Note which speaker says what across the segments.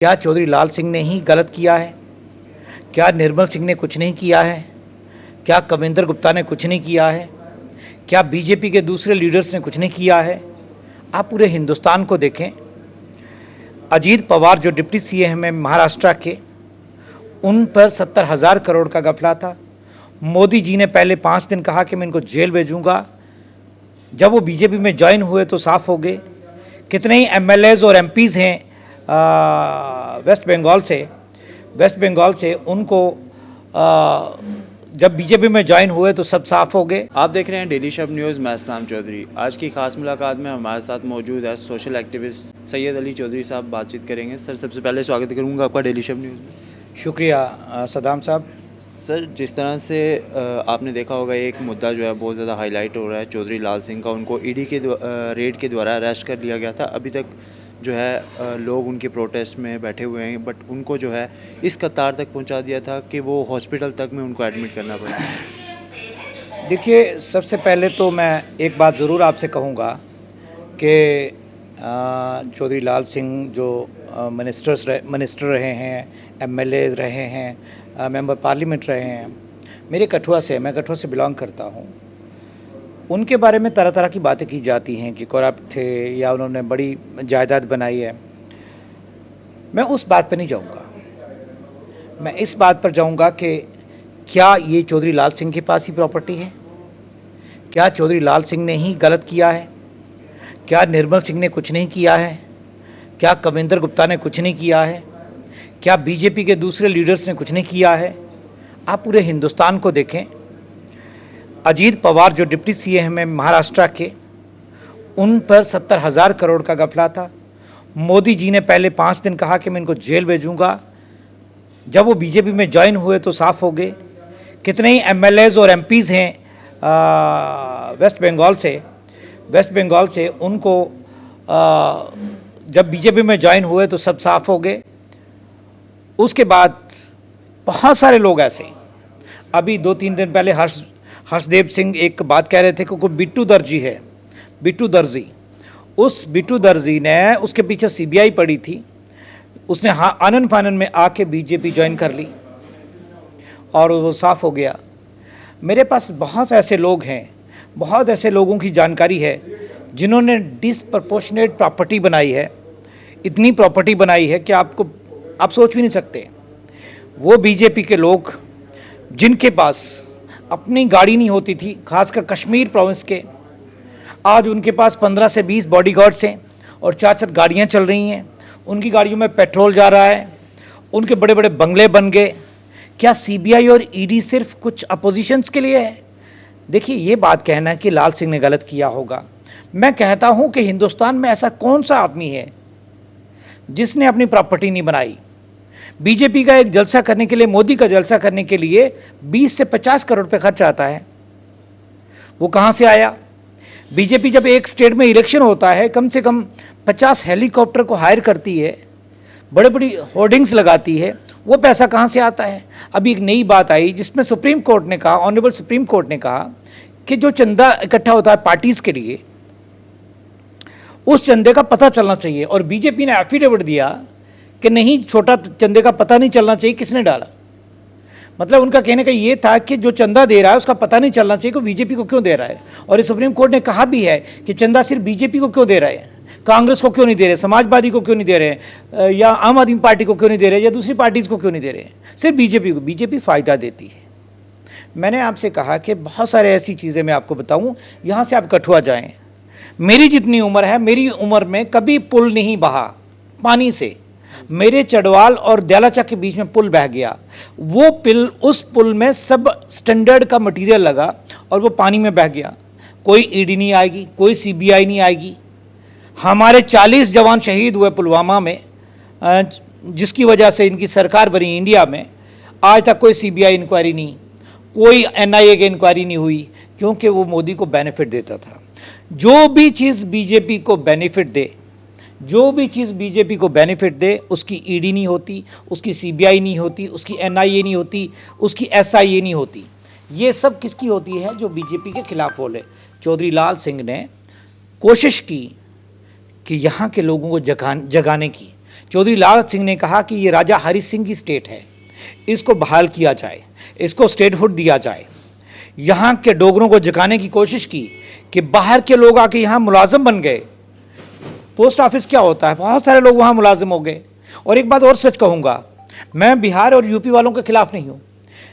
Speaker 1: क्या चौधरी लाल सिंह ने ही गलत किया है? क्या निर्मल सिंह ने कुछ नहीं किया है? क्या कविंदर गुप्ता ने कुछ नहीं किया है? क्या बीजेपी के दूसरे लीडर्स ने कुछ नहीं किया है? आप पूरे हिंदुस्तान को देखें। अजीत पवार जो डिप्टी सीएम है महाराष्ट्र के, उन पर 70,000 करोड़ का घपला था। मोदी जी ने पहले 5 दिन कहा कि मैं इनको जेल भेजूंगा। जब वो बीजेपी में ज्वाइन हुए तो साफ हो गए। कितने ही एमएलएज और एमपीज़ हैं वेस्ट बंगाल से उनको जब बीजेपी में ज्वाइन हुए तो सब साफ हो गए।
Speaker 2: आप देख रहे हैं डेली शब न्यूज़। मैं इस्लाम चौधरी। आज की खास मुलाकात में हमारे साथ मौजूद है सोशल एक्टिविस्ट सैयद अली चौधरी साहब। बातचीत करेंगे। सर, सबसे पहले स्वागत करूंगा आपका डेली शब न्यूज़ में।
Speaker 1: शुक्रिया सदाम साहब।
Speaker 2: सर, जिस तरह से आपने देखा होगा, एक मुद्दा जो है बहुत ज़्यादा हाईलाइट हो रहा है चौधरी लाल सिंह का। उनको ईडी के रेड के द्वारा अरेस्ट कर लिया गया था। अभी तक जो है लोग उनके प्रोटेस्ट में बैठे हुए हैं, बट उनको जो है इस कतार तक पहुंचा दिया था कि वो हॉस्पिटल तक में उनको एडमिट करना पड़ा।
Speaker 1: देखिए, सबसे पहले तो मैं एक बात ज़रूर आपसे कहूँगा कि चौधरी लाल सिंह जो मिनिस्टर रहे हैं, एमएलए रहे हैं, मेंबर पार्लियामेंट रहे हैं, मैं कठुआ से बिलोंग करता हूँ। उनके बारे में तरह तरह की बातें की जाती हैं कि करप्ट थे या उन्होंने बड़ी जायदाद बनाई है। मैं उस बात पर नहीं जाऊँगा। मैं इस बात पर जाऊँगा कि क्या ये चौधरी लाल सिंह के पास ही प्रॉपर्टी है? क्या चौधरी लाल सिंह ने ही गलत किया है? क्या निर्मल सिंह ने कुछ नहीं किया है? क्या कविंदर गुप्ता ने कुछ नहीं किया है? क्या बीजेपी के दूसरे लीडर्स ने कुछ नहीं किया है? आप पूरे हिंदुस्तान को देखें। अजीत पवार जो डिप्टी सीएम है महाराष्ट्र के, उन पर 70,000 करोड़ का घपला था। मोदी जी ने पहले 5 दिन कहा कि मैं इनको जेल भेजूंगा। जब वो बीजेपी में ज्वाइन हुए तो साफ हो गए। कितने ही एमएलएज और एमपीज़ हैं वेस्ट बंगाल से उनको जब बीजेपी में ज्वाइन हुए तो सब साफ हो गए। उसके बाद बहुत सारे लोग ऐसे, अभी 2-3 दिन पहले हर्षदेव सिंह एक बात कह रहे थे कि कोई बिट्टू दर्जी। उस बिट्टू दर्जी ने, उसके पीछे सीबीआई पड़ी थी, उसने आनन फानन में आके बीजेपी ज्वाइन कर ली और वो साफ हो गया। मेरे पास बहुत ऐसे लोग हैं, बहुत ऐसे लोगों की जानकारी है जिन्होंने डिसप्रपोर्शनेट प्रॉपर्टी बनाई है। इतनी प्रॉपर्टी बनाई है कि आप सोच भी नहीं सकते। वो बीजेपी के लोग जिनके पास अपनी गाड़ी नहीं होती थी, खासकर कश्मीर प्रोविंस के, आज उनके पास 15 से 20 बॉडीगार्ड्स हैं और 4-4 गाड़ियाँ चल रही हैं। उनकी गाड़ियों में पेट्रोल जा रहा है, उनके बड़े बड़े बंगले बन गए। क्या सीबीआई और ईडी सिर्फ कुछ अपोजिशंस के लिए है? देखिए, ये बात कहना कि लाल सिंह ने गलत किया होगा, मैं कहता हूं कि हिंदुस्तान में ऐसा कौन सा आदमी है जिसने अपनी प्रॉपर्टी नहीं बनाई? बीजेपी का एक जलसा करने के लिए, मोदी का जलसा करने के लिए 20 से 50 करोड़ रुपए खर्च आता है। वो कहां से आया? बीजेपी जब एक स्टेट में इलेक्शन होता है, कम से कम 50 हेलीकॉप्टर को हायर करती है, बड़े बड़ी होर्डिंग्स लगाती है। वो पैसा कहाँ से आता है? अभी एक नई बात आई जिसमें सुप्रीम कोर्ट ने कहा, ऑनरेबल सुप्रीम कोर्ट ने कहा कि जो चंदा इकट्ठा होता है पार्टीज़ के लिए, उस चंदे का पता चलना चाहिए। और बीजेपी ने एफिडेविट दिया कि नहीं, छोटा चंदे का पता नहीं चलना चाहिए किसने डाला। मतलब उनका कहने का ये था कि जो चंदा दे रहा है उसका पता नहीं चलना चाहिए कि बीजेपी को क्यों दे रहा है। और ये सुप्रीम कोर्ट ने कहा भी है कि चंदा सिर्फ बीजेपी को क्यों दे रहा है, कांग्रेस को क्यों नहीं दे रहे, समाजवादी को क्यों नहीं दे रहे, या आम आदमी पार्टी को क्यों नहीं दे रहे, या दूसरी पार्टीज़ को क्यों नहीं दे रहे, सिर्फ बीजेपी को। बीजेपी फ़ायदा देती है। मैंने आपसे कहा कि बहुत सारे ऐसी चीज़ें मैं आपको बताऊं। यहाँ से आप कठुआ जाएं, मेरी जितनी उम्र है, मेरी उम्र में कभी पुल नहीं बहा पानी से। मेरे चढ़वाल और दयालाचा के बीच में पुल बह गया। उस पुल में सब स्टैंडर्ड का मटेरियल लगा और वो पानी में बह गया। कोई ईडी नहीं आएगी, कोई सीबीआई नहीं आएगी। हमारे 40 जवान शहीद हुए पुलवामा में, जिसकी वजह से इनकी सरकार बनी इंडिया में। आज तक कोई सीबीआई इंक्वायरी नहीं, कोई एनआईए की इंक्वायरी नहीं हुई, क्योंकि वो मोदी को बेनिफिट देता था। जो भी चीज़ बीजेपी को बेनिफिट दे, उसकी ईडी नहीं होती, उसकी सीबीआई नहीं होती, उसकी एनआईए नहीं होती, उसकी एसआईए नहीं होती। ये सब किसकी होती है? जो बीजेपी के खिलाफ बोले। चौधरी लाल सिंह ने कोशिश की कि यहाँ के लोगों को जगाने की। चौधरी लाल सिंह ने कहा कि ये राजा हरि सिंह की स्टेट है, इसको बहाल किया जाए, इसको स्टेटहुड दिया जाए। यहाँ के डोगरों को जगाने की कोशिश की कि बाहर के लोग आके यहाँ मुलाजिम बन गए। पोस्ट ऑफिस क्या होता है, बहुत सारे लोग वहाँ मुलाजिम हो गए। और एक बात और सच कहूँगा, मैं बिहार और यूपी वालों के खिलाफ नहीं हूँ।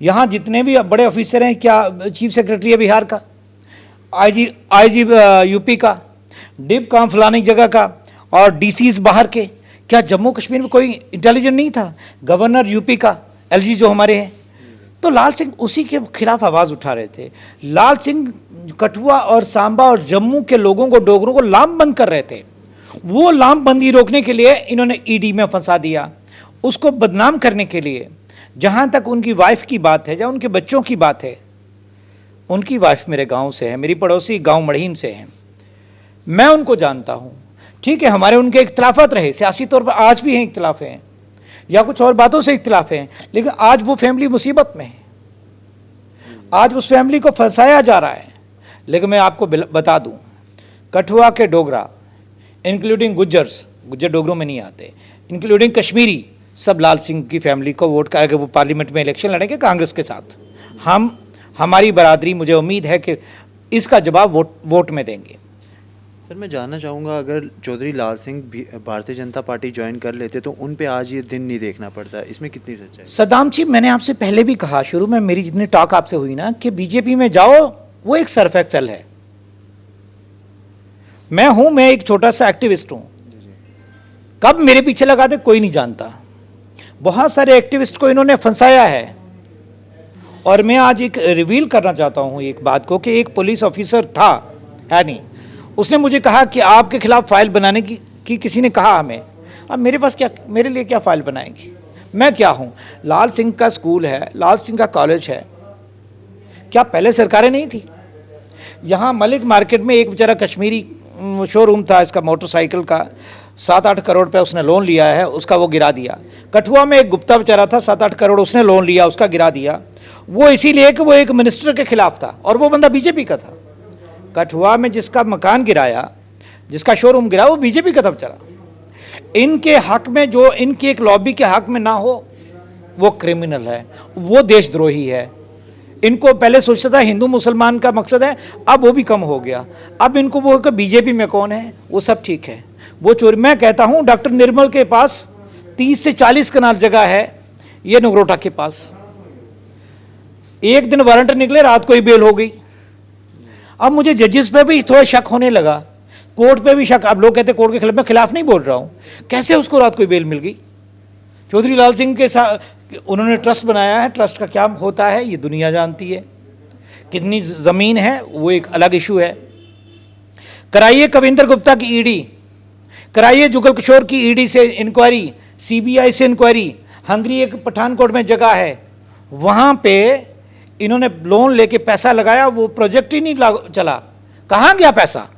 Speaker 1: यहाँ जितने भी बड़े ऑफिसर हैं, क्या चीफ सेक्रेटरी है बिहार का, आईजी यूपी का, डिप काम फलानी जगह का, और डीसीज बाहर के, क्या जम्मू कश्मीर में कोई इंटेलिजेंट नहीं था? गवर्नर यूपी का एलजी जो हमारे हैं, तो लाल सिंह उसी के खिलाफ आवाज़ उठा रहे थे। लाल सिंह कठुआ और सांबा और जम्मू के लोगों को, डोगरों को लामबंद कर रहे थे। वो लामबंदी रोकने के लिए इन्होंने ईडी में फंसा दिया, उसको बदनाम करने के लिए। जहाँ तक उनकी वाइफ की बात है, जहाँ उनके बच्चों की बात है, उनकी वाइफ मेरे गांव से है, मेरी पड़ोसी गांव मढ़ीन से हैं, मैं उनको जानता हूँ। ठीक है, हमारे उनके इख्तलाफात रहे, सियासी तौर पर आज भी हैं इख्तलाफ हैं, या कुछ और बातों से इख्तलाफ हैं, लेकिन आज वो फैमिली मुसीबत में है, आज उस फैमिली को फंसाया जा रहा है। लेकिन मैं आपको बता दूं, कठुआ के डोगरा, इंक्लूडिंग गुज्जर्स, गुज्जर डोगरों में नहीं आते, इंक्लूडिंग कश्मीरी, सब लाल सिंह की फैमिली को वोट करके वो पार्लियामेंट में इलेक्शन लड़ेंगे कांग्रेस के साथ। हमारी बरादरी, मुझे उम्मीद है कि इसका जवाब वोट में देंगे।
Speaker 2: सर, मैं जानना चाहूँगा, अगर चौधरी लाल सिंह भारतीय जनता पार्टी ज्वाइन कर लेते तो उन पे आज ये दिन नहीं देखना पड़ता, इसमें कितनी सच्चाई?
Speaker 1: सद्दाम जी, मैंने आपसे पहले भी कहा, शुरू में मेरी जितनी टॉक आपसे हुई ना, कि बीजेपी में जाओ वो एक सर्फ एक्सेल है। मैं एक छोटा सा एक्टिविस्ट हूं, कब मेरे पीछे लगा दे कोई नहीं जानता। बहुत सारे एक्टिविस्ट को इन्होंने फंसाया है। और मैं आज एक रिवील करना चाहता हूं एक बात को, कि एक पुलिस ऑफिसर था, है नहीं, उसने मुझे कहा कि आपके खिलाफ फाइल बनाने की किसी ने कहा हमें। अब मेरे पास क्या, मेरे लिए क्या फाइल बनाएंगे? मैं क्या हूं? लाल सिंह का स्कूल है, लाल सिंह का कॉलेज है, क्या पहले सरकारें नहीं थी? यहाँ मलिक मार्केट में एक बेचारा कश्मीरी शोरूम था इसका मोटरसाइकिल का, 7-8 करोड़ रुपये उसने लोन लिया है, उसका वो गिरा दिया। कठुआ में एक गुप्ता बेचारा था, 7-8 करोड़ उसने लोन लिया, उसका गिरा दिया। वो इसीलिए कि वो एक मिनिस्टर के खिलाफ था, और वो बंदा बीजेपी का था। कठुआ में जिसका मकान गिराया, जिसका शोरूम गिरा, वो बीजेपी का था बेचारा। इनके हक में, जो इनकी एक लॉबी के हक में ना हो, वो क्रिमिनल है, वो देशद्रोही है। इनको पहले सोचता था हिंदू मुसलमान का मकसद है, अब वो भी कम हो गया। अब इनको वो कि बीजेपी में कौन है, वो सब ठीक है, वो चोरी। मैं कहता हूं डॉक्टर निर्मल के पास 30 से 40 कनाल जगह है, ये नगरोटा के पास। एक दिन वारंट निकले, रात को ही बेल हो गई। अब मुझे जजेस पे भी थोड़ा शक होने लगा, कोर्ट पे भी शक। अब लोग कहते कोर्ट के खिलाफ, मैं खिलाफ नहीं बोल रहा हूं, कैसे उसको रात को ही बेल मिल गई? चौधरी लाल सिंह के साथ उन्होंने ट्रस्ट बनाया है, ट्रस्ट का क्या होता है ये दुनिया जानती है। कितनी ज़मीन है वो एक अलग इशू है। कराइए कविंदर गुप्ता की ईडी, कराइए जुगल किशोर की ईडी से इंक्वायरी, सीबीआई से इंक्वायरी। हंगरी एक पठानकोट में जगह है, वहाँ पे इन्होंने लोन लेके पैसा लगाया, वो प्रोजेक्ट ही नहीं चला। कहाँ गया पैसा?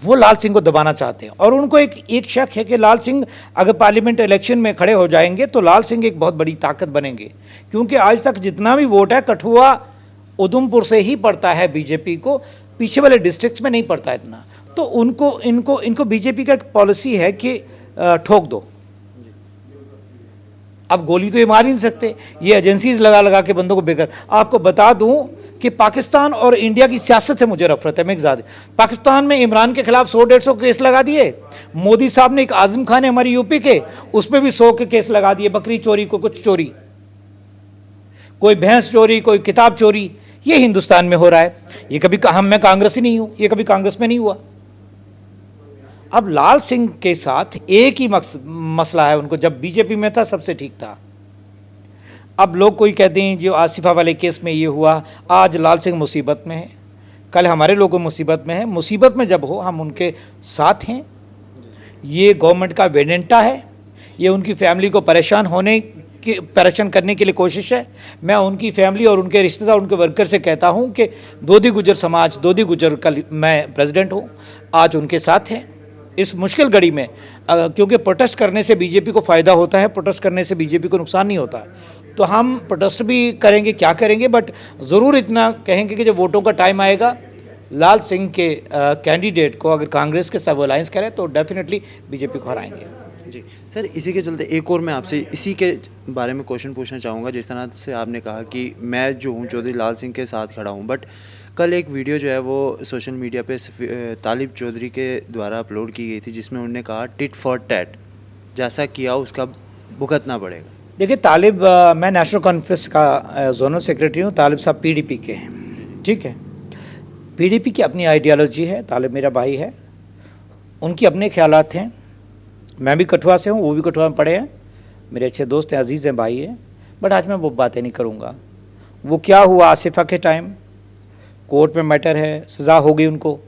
Speaker 1: वो लाल सिंह को दबाना चाहते हैं। और उनको एक शक है कि लाल सिंह अगर पार्लियामेंट इलेक्शन में खड़े हो जाएंगे तो लाल सिंह एक बहुत बड़ी ताकत बनेंगे, क्योंकि आज तक जितना भी वोट है कठुआ उधमपुर से ही पड़ता है बीजेपी को, पीछे वाले डिस्ट्रिक्ट्स में नहीं पड़ता इतना। तो इनको बीजेपी का एक पॉलिसी है कि ठोक दो। अब गोली तो ये मार ही नहीं सकते, ये एजेंसीज लगा के बंदों को बेकार। आपको बता दूं कि पाकिस्तान और इंडिया की सियासत से मुझे नफरत है। मैं ज़्यादा, पाकिस्तान में इमरान के खिलाफ 100-150 केस लगा दिए। मोदी साहब ने, एक आजम खान है हमारी यूपी के, उस पर भी 100 के केस लगा दिए। बकरी चोरी को कुछ चोरी, कोई भैंस चोरी, कोई किताब चोरी, ये हिंदुस्तान में हो रहा है। ये कभी मैं कांग्रेस ही नहीं हूं, ये कभी कांग्रेस में नहीं हुआ। अब लाल सिंह के साथ एक ही मसला है उनको, जब बीजेपी में था सबसे ठीक था। अब लोग कोई कहते हैं जो आसिफा वाले केस में ये हुआ, आज लाल सिंह मुसीबत में है, कल हमारे लोग मुसीबत में है। मुसीबत में जब हो हम उनके साथ हैं। ये गवर्नमेंट का वेडेंटा है, ये उनकी फैमिली को परेशान करने के लिए कोशिश है। मैं उनकी फैमिली और उनके रिश्तेदार, उनके वर्कर से कहता हूं कि दोदी गुजर समाज, दोदी गुजर का मैं प्रेसिडेंट हूं, आज उनके साथ हैं इस मुश्किल घड़ी में। क्योंकि प्रोटेस्ट करने से बीजेपी को फ़ायदा होता है, प्रोटेस्ट करने से बीजेपी को नुकसान नहीं होता। तो हम प्रोटेस्ट भी करेंगे, क्या करेंगे, बट ज़रूर इतना कहेंगे कि जब वोटों का टाइम आएगा लाल सिंह के कैंडिडेट को अगर कांग्रेस के साथ अलायंस करें तो डेफिनेटली बीजेपी को हराएंगे।
Speaker 2: जी सर, इसी के चलते एक और मैं आपसे इसी के बारे में क्वेश्चन पूछना चाहूँगा। जिस तरह से आपने कहा कि मैं जो हूँ चौधरी लाल सिंह के साथ खड़ा हूँ, बट कल एक वीडियो जो है वो सोशल मीडिया पे तालिब चौधरी के द्वारा अपलोड की गई थी, जिसमें उन्होंने कहा टिट फॉर टैट, जैसा किया उसका भुगतना पड़ेगा।
Speaker 1: देखिए तालिब, मैं नेशनल कॉन्फ्रेंस का जोनल सेक्रेटरी हूँ। तालिब साहब पीडीपी के हैं, ठीक है। पीडीपी की अपनी आइडियोलॉजी है, तालिब मेरा भाई है, उनकी अपने ख्यालात हैं। मैं भी कठुआ से हूँ, वो भी कठुआ में पढ़े हैं, मेरे अच्छे दोस्त हैं, अजीज़ हैं, भाई हैं। बट आज मैं वो बातें नहीं करूँगा। वो क्या हुआ आसिफा के टाइम, कोर्ट में मैटर है, सज़ा हो गई उनको।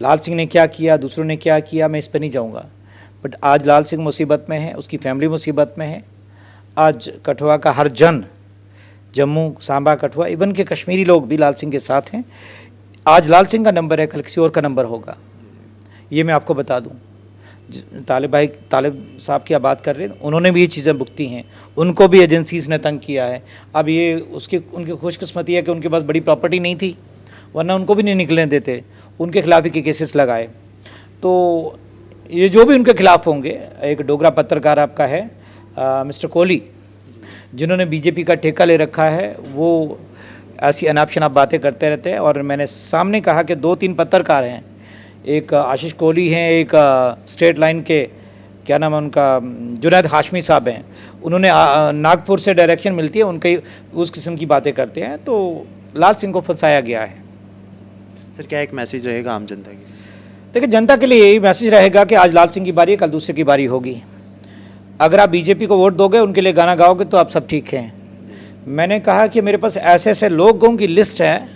Speaker 1: लाल सिंह ने क्या किया, दूसरों ने क्या किया, मैं इस पर नहीं जाऊँगा। बट आज लाल सिंह मुसीबत में है, उसकी फैमिली मुसीबत में है। आज कठुआ का हर जन, जम्मू, सांबा, कठुआ, इवन के कश्मीरी लोग भी लाल सिंह के साथ हैं। आज लाल सिंह का नंबर है, कल किसी और का नंबर होगा, ये मैं आपको बता दूं। तालिब साहब की आप बात कर रहे हैं, उन्होंने भी ये चीज़ें भुगती हैं, उनको भी एजेंसीज़ ने तंग किया है। अब ये उनकी खुशकिस्मती है कि उनके पास बड़ी प्रॉपर्टी नहीं थी, वरना उनको भी नहीं निकलने देते, उनके खिलाफ ही केसेस लगाए। तो ये जो भी उनके खिलाफ होंगे, एक डोगरा पत्रकार आपका है मिस्टर कोहली, जिन्होंने बीजेपी का ठेका ले रखा है, वो ऐसी अनाप शनाप बातें करते रहते हैं। और मैंने सामने कहा कि 2-3 पत्रकार हैं, एक आशीष कोहली हैं, एक स्टेट लाइन के क्या नाम है उनका, जुनैद हाशमी साहब हैं, उन्होंने नागपुर से डायरेक्शन मिलती है, उनके उस किस्म की बातें करते हैं। तो लाल सिंह को फंसाया गया है।
Speaker 2: सर क्या एक मैसेज रहेगा आम जनता की?
Speaker 1: देखिए जनता के लिए यही मैसेज रहेगा कि आज लाल सिंह की बारी है, कल दूसरे की बारी होगी। अगर आप बीजेपी को वोट दोगे, उनके लिए गाना गाओगे, तो आप सब ठीक हैं। मैंने कहा कि मेरे पास ऐसे ऐसे लोगों की लिस्ट है,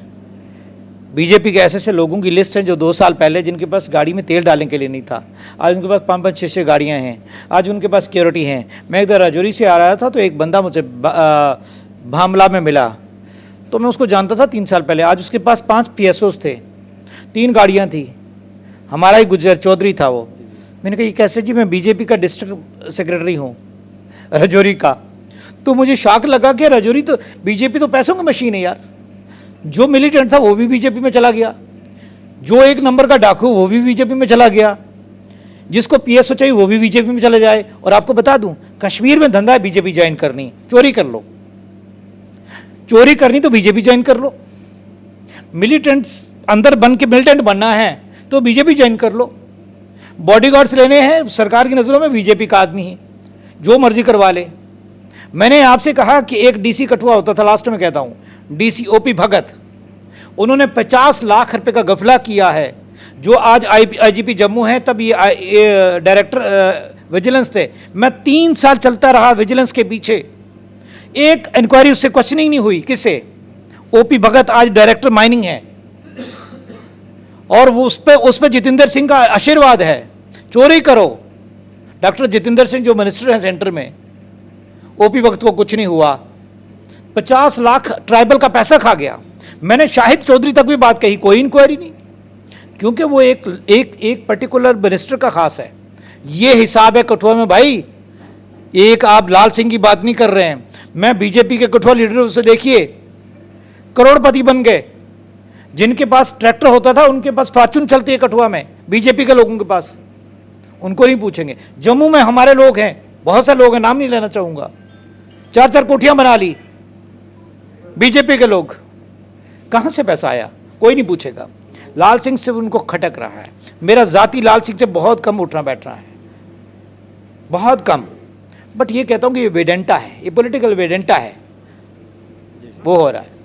Speaker 1: बीजेपी के ऐसे ऐसे लोगों की लिस्ट है जो 2 साल पहले जिनके पास गाड़ी में तेल डालने के लिए नहीं था, आज उनके पास 5-5, 6-6 गाड़ियाँ हैं, आज उनके पास सिक्योरिटी हैं। मैं इधर राजौरी से आ रहा था तो एक बंदा मुझे भामला में मिला, तो मैं उसको जानता था 3 साल पहले। आज उसके पास 5 PSOs थे, 3 गाड़ियाँ थी, हमारा ही गुजर चौधरी था वो। मैंने कहा ये कैसे जी, मैं बीजेपी का डिस्ट्रिक्ट सेक्रेटरी हूँ राजौरी का। तो मुझे शॉक लगा कि राजौरी तो बीजेपी तो पैसों की मशीन है यार। जो मिलिटेंट था वो भी बीजेपी में चला गया, जो 1 नंबर का डाकू वो भी बीजेपी में चला गया, जिसको PSO चाहिए वो भी बीजेपी में चला जाए। और आपको बता दूं, कश्मीर में धंधा है बीजेपी ज्वाइन करनी, चोरी कर लो, चोरी करनी तो बीजेपी ज्वाइन कर लो। मिलिटेंट्स अंदर बन के मिलिटेंट बनना है तो बीजेपी ज्वाइन कर लो। बॉडीगार्ड्स लेने हैं, सरकार की नज़रों में बीजेपी का आदमी है, जो मर्जी करवा ले। मैंने आपसे कहा कि एक DC कठुआ होता था, लास्ट में कहता हूँ, DC OP भगत, उन्होंने 50 लाख रुपए का गफला किया है। जो आज IGP जम्मू है, तब ये डायरेक्टर विजिलेंस थे। मैं 3 साल चलता रहा विजिलेंस के पीछे, एक इंक्वायरी उससे क्वेश्चनिंग नहीं हुई। किससे? OP भगत आज डायरेक्टर माइनिंग है, और वो उस पे जितेंद्र सिंह का आशीर्वाद है। चोरी करो, डॉक्टर जितेंद्र सिंह जो मिनिस्टर हैं सेंटर में, OP भगत को कुछ नहीं हुआ। 50 लाख ट्राइबल का पैसा खा गया। मैंने शाहिद चौधरी तक भी बात कही, कोई इंक्वायरी नहीं, क्योंकि वो एक पर्टिकुलर मिनिस्टर का खास है। ये हिसाब है कठुआ में भाई। एक आप लाल सिंह की बात नहीं कर रहे हैं, मैं बीजेपी के कठुआ लीडरों से देखिए, करोड़पति बन गए। जिनके पास ट्रैक्टर होता था उनके पास फॉर्चून चलती है कठुआ में, बीजेपी के लोगों के पास। उनको नहीं पूछेंगे। जम्मू में हमारे लोग हैं, बहुत से लोग हैं, नाम नहीं लेना चाहूंगा, 4-4 कोठियां बना ली बीजेपी के लोग। कहां से पैसा आया? कोई नहीं पूछेगा। लाल सिंह से उनको खटक रहा है। मेरा जाति लाल सिंह से बहुत कम उठना बैठना है, बहुत कम। बट ये कहता हूं कि ये वेडेंटा है, ये पॉलिटिकल वेडेंटा है, वो हो रहा है।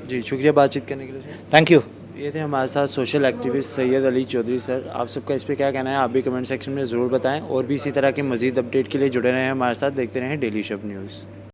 Speaker 2: जी शुक्रिया बातचीत करने के लिए सर।
Speaker 1: Thank you.
Speaker 2: ये थे हमारे साथ social activist Syed Ali Chaudhary sir. आप सबका इस पर क्या कहना है आप भी कमेंट सेक्शन में ज़रूर बताएं, और भी इसी तरह के मज़ीद अपडेट के लिए जुड़े रहें हमारे साथ, देखते रहें डेली शब न्यूज़।